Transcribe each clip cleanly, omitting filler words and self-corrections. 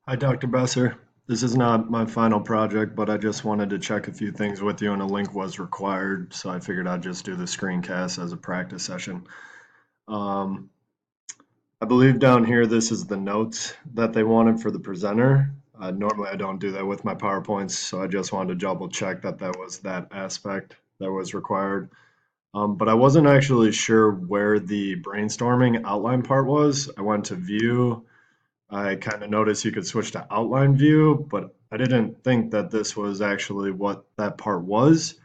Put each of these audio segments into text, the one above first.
Hi, Dr. Besser. This is not my final project, but I just wanted to check a few things with you, and a link was required, so I figured I'd just do the screencast as a practice session. Um, I believe down here this is the notes that they wanted for the presenter. Normally I don't do that with my PowerPoints, so I just wanted to double check that that was that aspect that was required. But I wasn't actually sure where the brainstorming outline part was. I went to view. I kind of noticed you could switch to outline view, but I didn't think that this was actually what that part was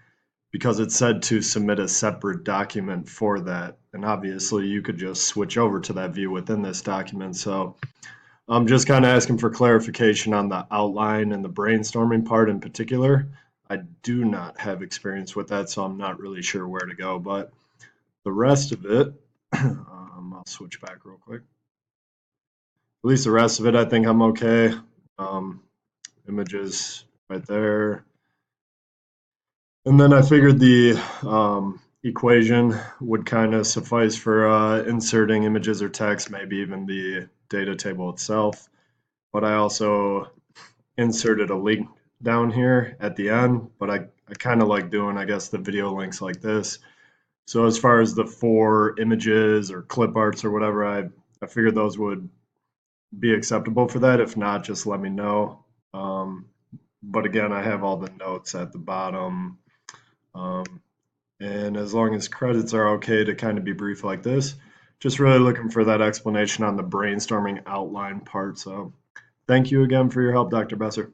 because it said to submit a separate document for that. And obviously you could just switch over to that view within this document. So I'm just kind of asking for clarification on the outline and the brainstorming part in particular. I do not have experience with that, so I'm not really sure where to go, but the rest of it, I'll switch back real quick. At least the rest of it, I think I'm okay. Um, Images right there. And then I figured the equation would kind of suffice for inserting images or text, maybe even the data table itself. But I also inserted a link down here at the end, but I kind of like doing, I guess, the video links like this. So as far as the four images or clip arts or whatever, I figured those would be acceptable for that. If not, just let me know. But again, I have all the notes at the bottom. Um, and as long as credits are okay to kind of be brief like this, just really looking for that explanation on the brainstorming outline part. So thank you again for your help, Dr. Besser.